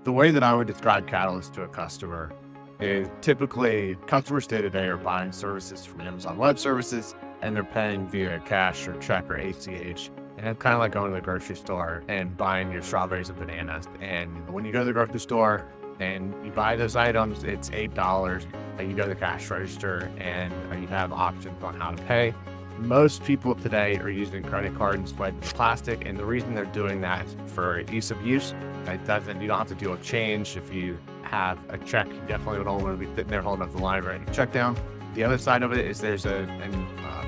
The way that I would describe Catalyst to a customer is typically customers day to day are buying services from Amazon Web Services and they're paying via cash or check or ACH. And it's kind of like going to the grocery store and buying your strawberries and bananas. And when you go to the grocery store and you buy those items, it's $8. And you go to the cash register and you have options on how to pay. Most people today are using credit card instead of plastic, and the reason they're doing that for ease of use, you don't have to deal with change. If you have a check, you definitely don't want to be sitting there holding up the line writing a check down. The other side of it is there's an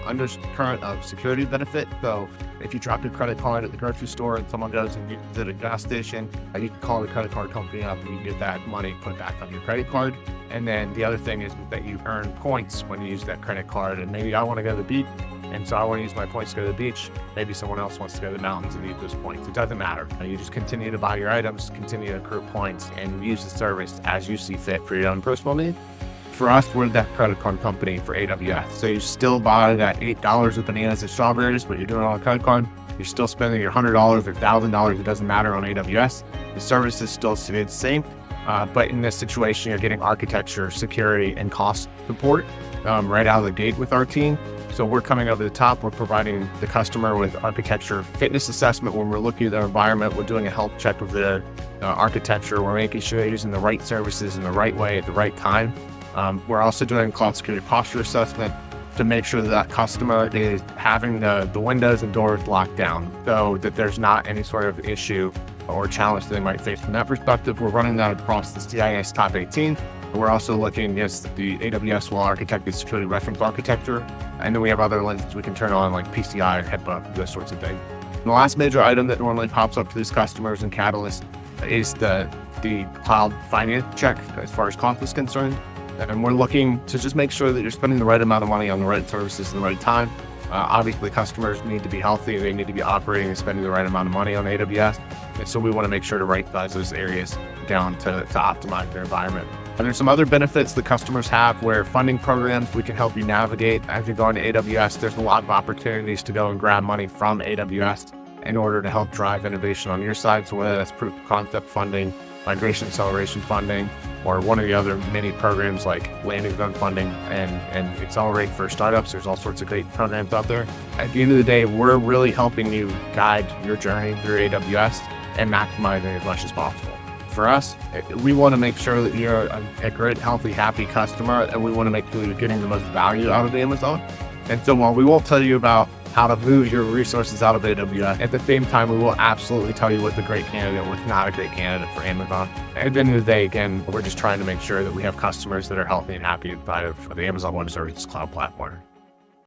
undercurrent of security benefit. So if you drop your credit card at the grocery store and someone goes and uses it at a gas station, you can call the credit card company up and you can get that money put back on your credit card. And then the other thing is that you earn points when you use that credit card. And maybe I want to go to the beach, and so I want to use my points to go to the beach. Maybe someone else wants to go to the mountains and use those points. It doesn't matter. You just continue to buy your items, continue to accrue points, and use the service as you see fit for your own personal needs. For us, we're that credit card company for AWS. So you still buy that $8 of bananas and strawberries, but you're doing it on a credit card. You're still spending your $100 or $1,000. It doesn't matter on AWS. The service is still the same. But in this situation, you're getting architecture, security, and cost support right out of the gate with our team. So we're coming over the top. We're providing the customer with architecture fitness assessment. When we're looking at their environment, we're doing a health check of the architecture. We're making sure they're using the right services in the right way at the right time. We're also doing cloud security posture assessment to make sure that customer is having the windows and doors locked down so that there's not any sort of issue or challenge that they might face from that perspective. We're running that across the CIS top 18. We're also looking at the AWS will architect the security reference architecture. And then we have other lenses we can turn on like PCI, HIPAA, those sorts of things. And the last major item that normally pops up to these customers in Catalyst is the cloud finance check as far as cost is concerned. And we're looking to just make sure that you're spending the right amount of money on the right services at the right time. Obviously, customers need to be healthy. They need to be operating and spending the right amount of money on AWS. And so we want to make sure to right-size those areas down to optimize their environment. And there's some other benefits that customers have where funding programs, we can help you navigate as you go into AWS. There's a lot of opportunities to go and grab money from AWS in order to help drive innovation on your side. So whether that's proof of concept funding, migration acceleration funding, or one of the other many programs like landing zone funding and accelerate for startups. There's all sorts of great programs out there. At the end of the day, we're really helping you guide your journey through AWS and maximizing as much as possible. For us, we want to make sure that you're a great, healthy, happy customer, and we want to make sure you're getting the most value out of Amazon. And so while we won't tell you about how to move your resources out of AWS, at the same time, we will absolutely tell you what's a great candidate, what's not a great candidate for Amazon. At the end of the day, again, we're just trying to make sure that we have customers that are healthy and happy inside of the Amazon Web Services cloud platform.